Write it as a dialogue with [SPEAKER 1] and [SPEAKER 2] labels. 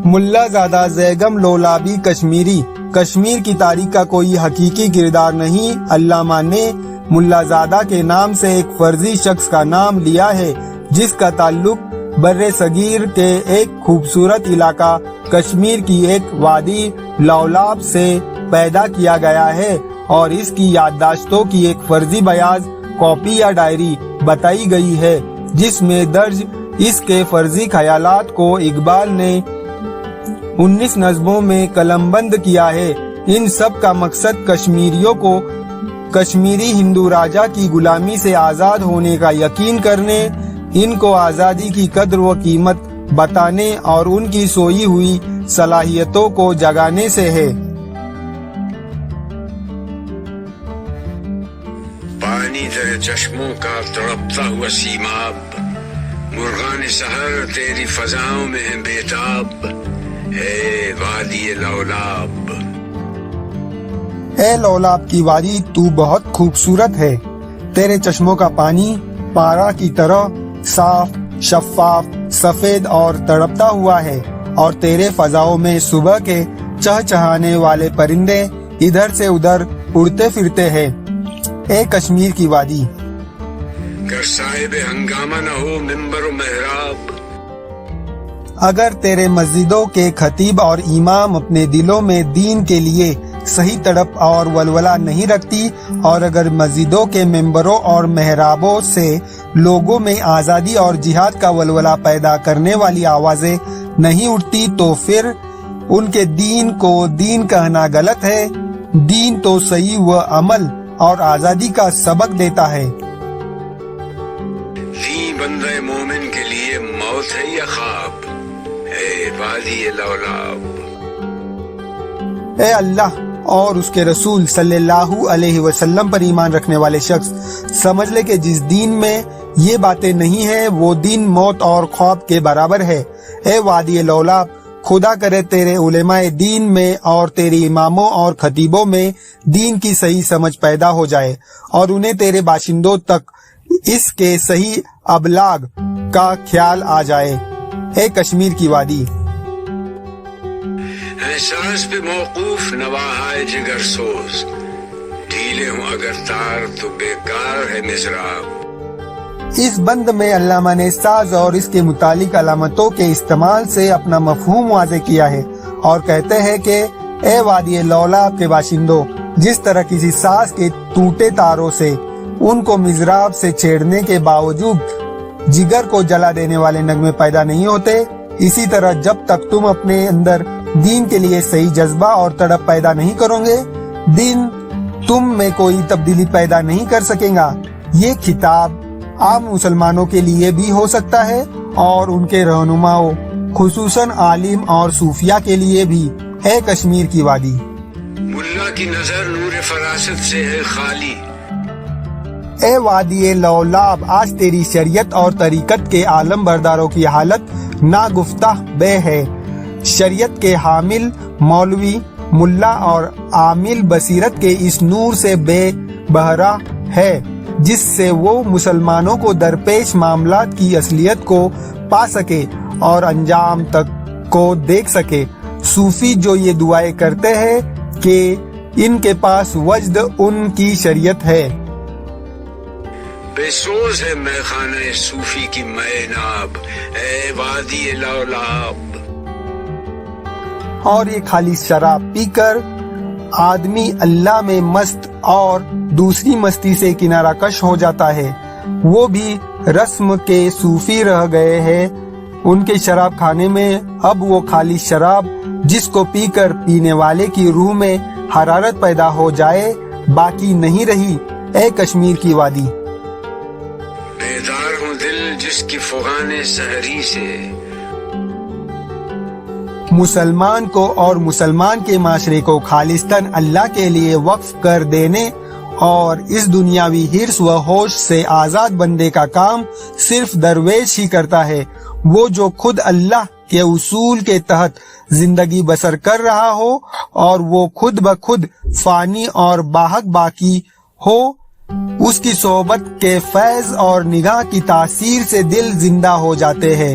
[SPEAKER 1] ملا زادہ زیگم لولابی کشمیری کشمیر کی تاریخ کا کوئی حقیقی کردار نہیں۔ علامہ نے ملا زادہ کے نام سے ایک فرضی شخص کا نام لیا ہے جس کا تعلق بر صغیر کے ایک خوبصورت علاقہ کشمیر کی ایک وادی لولاب سے پیدا کیا گیا ہے، اور اس کی یادداشتوں کی ایک فرضی بیاض کاپی یا ڈائری بتائی گئی ہے جس میں درج اس کے فرضی خیالات کو اقبال نے 19 نظموں میں قلم بند کیا ہے۔ ان سب کا مقصد کشمیریوں کو کشمیری ہندو راجا کی غلامی سے آزاد ہونے کا یقین کرنے، ان کو آزادی کی قدر و قیمت بتانے اور ان کی سوئی ہوئی صلاحیتوں کو جگانے سے ہے۔
[SPEAKER 2] پانی تیرے چشموں کا تڑپتا ہوا سیماب، مرغان سحر تیری فضاؤں میں ہیں بےتاب، اے وادی لولاب۔
[SPEAKER 1] اے لولاب کی وادی تو بہت خوبصورت ہے، تیرے چشموں کا پانی پارا کی طرح صاف، شفاف، سفید اور تڑپتا ہوا ہے، اور تیرے فضاؤں میں صبح کے چہچہانے والے پرندے ادھر سے ادھر اڑتے پھرتے ہیں۔ اے کشمیر کی وادی،
[SPEAKER 2] گر صاحب ہنگامہ نہ ہو منبر و محراب،
[SPEAKER 1] اگر تیرے مسجدوں کے خطیب اور امام اپنے دلوں میں دین کے لیے صحیح تڑپ اور ولولہ نہیں رکھتی، اور اگر مسجدوں کے ممبروں اور محرابوں سے لوگوں میں آزادی اور جہاد کا ولولہ پیدا کرنے والی آوازیں نہیں اٹھتی، تو پھر ان کے دین کو دین کہنا غلط ہے۔ دین تو صحیح و عمل اور آزادی کا سبق دیتا ہے۔
[SPEAKER 2] دین بندہ مومن کے لیے موت ہے یا خواب، اے وادی لولاب۔
[SPEAKER 1] اے اللہ اور اس کے رسول صلی اللہ علیہ وسلم پر ایمان رکھنے والے شخص، سمجھ لے کہ جس دین میں یہ باتیں نہیں ہیں وہ دین موت اور خواب کے برابر ہے۔ اے وادی لولاب، خدا کرے تیرے علماء دین میں اور تیرے اماموں اور خطیبوں میں دین کی صحیح سمجھ پیدا ہو جائے، اور انہیں تیرے باشندوں تک اس کے صحیح ابلاغ کا خیال آ جائے۔ اے کشمیر کی وادی،
[SPEAKER 2] احساس پہ موقوف نواحۂ جگر سوز، ڈھیلے ہوں اگر تار تو بیکار ہے مضراب۔
[SPEAKER 1] اس بند میں علامہ نے ساز اور اس کے متعلق علامتوں کے استعمال سے اپنا مفہوم واضح کیا ہے، اور کہتے ہیں کہ اے وادی لولاب کے باشندوں، جس طرح کسی ساز کے ٹوٹے تاروں سے ان کو مضراب سے چھیڑنے کے باوجود جگر کو جلا دینے والے نغمے پیدا نہیں ہوتے، اسی طرح جب تک تم اپنے اندر دین کے لیے صحیح جذبہ اور تڑپ پیدا نہیں کرو گے، دین تم میں کوئی تبدیلی پیدا نہیں کر سکے گا۔ یہ خطاب عام مسلمانوں کے لیے بھی ہو سکتا ہے اور ان کے رہنماؤں خصوصاً عالم اور صوفیہ کے لیے بھی۔ اے کشمیر کی وادی،
[SPEAKER 2] ملا کی نظر نور فراست سے ہے خالی،
[SPEAKER 1] اے وادی لولاب، آج تیری شریعت اور طریقت کے عالم برداروں کی حالت ناگفتہ بے ہے۔ شریعت کے حامل مولوی، ملا اور عامل بصیرت کے اس نور سے بے بہرا ہے جس سے وہ مسلمانوں کو درپیش معاملات کی اصلیت کو پا سکے اور انجام تک کو دیکھ سکے۔ صوفی جو یہ دعائیں کرتے ہیں کہ ان کے پاس وجد ان کی شریعت ہے،
[SPEAKER 2] بے سوز ہے میخانہ صوفی کی مے ناب، اے وادی لولاب۔
[SPEAKER 1] اور یہ خالی شراب پی کر آدمی اللہ میں مست اور دوسری مستی سے کنارہ کش ہو جاتا ہے۔ وہ بھی رسم کے صوفی رہ گئے ہیں ان کے شراب کھانے میں۔ اب وہ خالی شراب جس کو پی کر پینے والے کی روح میں حرارت پیدا ہو جائے باقی نہیں رہی۔ اے کشمیر کی وادی،
[SPEAKER 2] بیدار ہوں دل جس کی فغان سحری سے،
[SPEAKER 1] مسلمان کو اور مسلمان کے معاشرے کو خالصتاً اللہ کے لیے وقف کر دینے اور اس دنیاوی حرص و ہوش سے آزاد بندے کا کام صرف درویش ہی کرتا ہے۔ وہ جو خود اللہ کے اصول کے تحت زندگی بسر کر رہا ہو اور وہ خود بخود فانی اور باحق باقی ہو، اس کی صحبت کے فیض اور نگاہ کی تاثیر سے دل زندہ ہو جاتے ہیں۔